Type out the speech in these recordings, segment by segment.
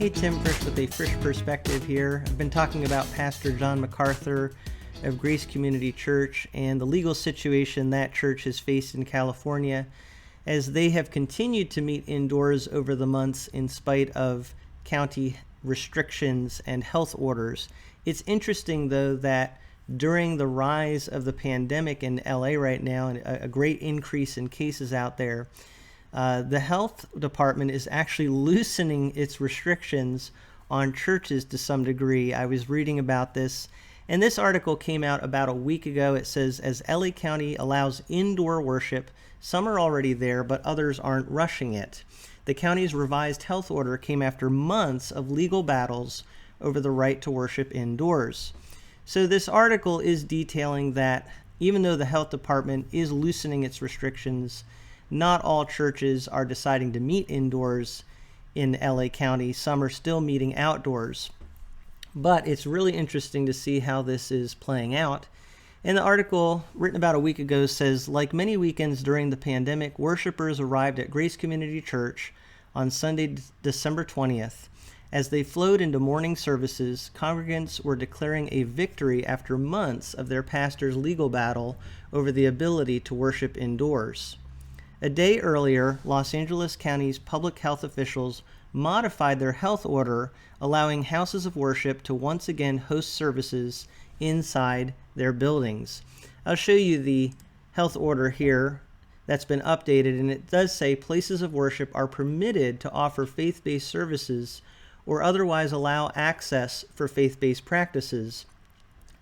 Hey, Tim Frisch with A Frisch Perspective here. I've been talking about Pastor John MacArthur of Grace Community Church and the legal situation that church has faced in California as they have continued to meet indoors over the months in spite of county restrictions and health orders. It's interesting, though, that during the rise of the pandemic in LA right now and a great increase in cases out there, the health department is actually loosening its restrictions on churches to some degree. I was reading about this, and this article came out about a week ago. It says, as LA County allows indoor worship, some are already there, but others aren't rushing it. The county's revised health order came after months of legal battles over the right to worship indoors. So this article is detailing that even though the health department is loosening its restrictions, not all churches are deciding to meet indoors in LA County. Some are still meeting outdoors. But it's really interesting to see how this is playing out. And the article, written about a week ago, says, like many weekends during the pandemic, worshipers arrived at Grace Community Church on Sunday, December 20th. As they flowed into morning services, congregants were declaring a victory after months of their pastor's legal battle over the ability to worship indoors. A day earlier, Los Angeles County's public health officials modified their health order, allowing houses of worship to once again host services inside their buildings. I'll show you the health order here that's been updated, and it does say places of worship are permitted to offer faith-based services or otherwise allow access for faith-based practices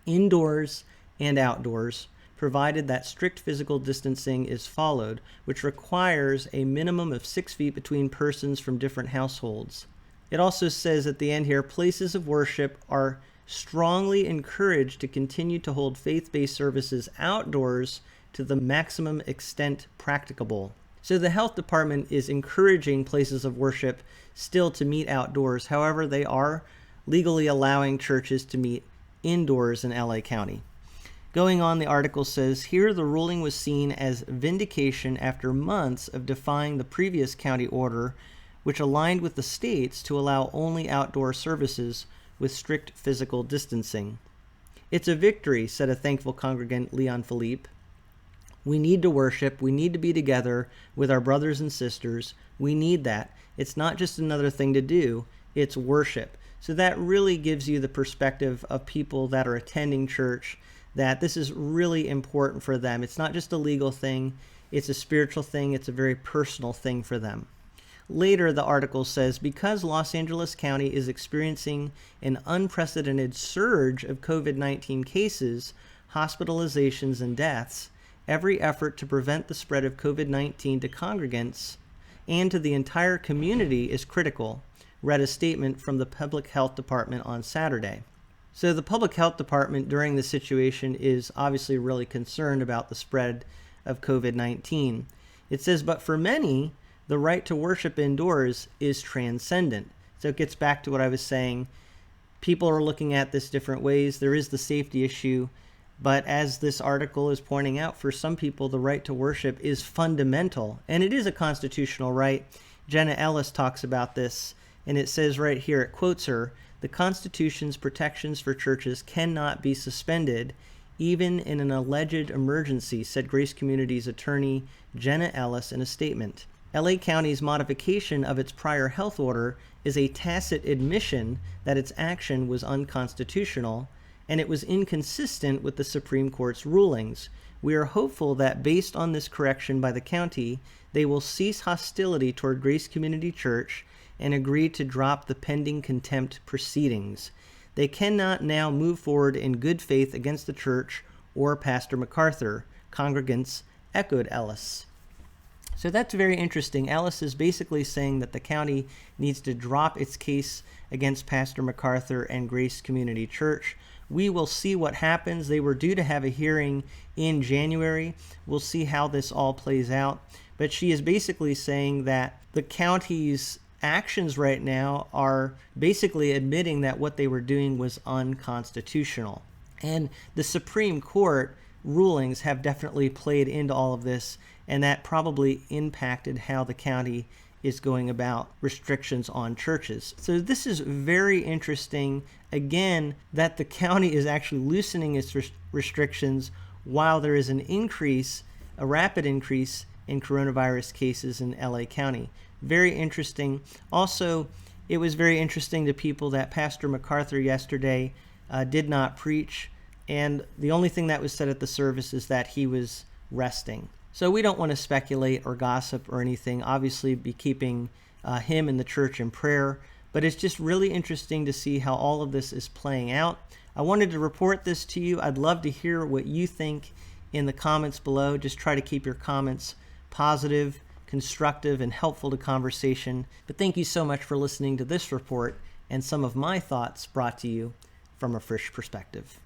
indoors and outdoors, provided that strict physical distancing is followed, which requires a minimum of 6 feet between persons from different households. It also says at the end here, places of worship are strongly encouraged to continue to hold faith-based services outdoors to the maximum extent practicable. So the health department is encouraging places of worship still to meet outdoors. However, they are legally allowing churches to meet indoors in LA County. Going on, the article says, here the ruling was seen as vindication after months of defying the previous county order, which aligned with the states to allow only outdoor services with strict physical distancing. It's a victory, said a thankful congregant, Leon Philippe. We need to worship. We need to be together with our brothers and sisters. We need that. It's not just another thing to do. It's worship. So that really gives you the perspective of people that are attending church, that this is really important for them. It's not just a legal thing. It's a spiritual thing. It's a very personal thing for them. Later, the article says, because Los Angeles County is experiencing an unprecedented surge of COVID-19 cases, hospitalizations, and deaths, every effort to prevent the spread of COVID-19 to congregants and to the entire community is critical, read a statement from the Public Health Department on Saturday. So the Public Health Department during the situation is obviously really concerned about the spread of COVID-19. It says, but for many, the right to worship indoors is transcendent. So it gets back to what I was saying. People are looking at this different ways. There is the safety issue. But as this article is pointing out, for some people, the right to worship is fundamental. And it is a constitutional right. Jenna Ellis talks about this. And it says right here, it quotes her, the Constitution's protections for churches cannot be suspended, even in an alleged emergency, said Grace Community's attorney, Jenna Ellis, in a statement. LA County's modification of its prior health order is a tacit admission that its action was unconstitutional, and it was inconsistent with the Supreme Court's rulings. We are hopeful that based on this correction by the county, they will cease hostility toward Grace Community Church and agree to drop the pending contempt proceedings. They cannot now move forward in good faith against the church or Pastor MacArthur, congregants echoed Ellis. So that's very interesting. Ellis is basically saying that the county needs to drop its case against Pastor MacArthur and Grace Community Church. We will see what happens. They were due to have a hearing in January. We'll see how this all plays out. But she is basically saying that the county's actions right now are basically admitting that what they were doing was unconstitutional. And the Supreme Court rulings have definitely played into all of this, and that probably impacted how the county is going about restrictions on churches. So this is very interesting, again, that the county is actually loosening its restrictions while there is a rapid increase in coronavirus cases in LA County. Very interesting. Also, it was very interesting to people that Pastor MacArthur yesterday did not preach, and the only thing that was said at the service is that he was resting. So we don't want to speculate or gossip or anything. Obviously, be keeping him and the church in prayer, but it's just really interesting to see how all of this is playing out. I wanted to report this to you. I'd love to hear what you think in the comments below. Just try to keep your comments positive, constructive, and helpful to conversation. But thank you so much for listening to this report and some of my thoughts brought to you from A Frisch Perspective.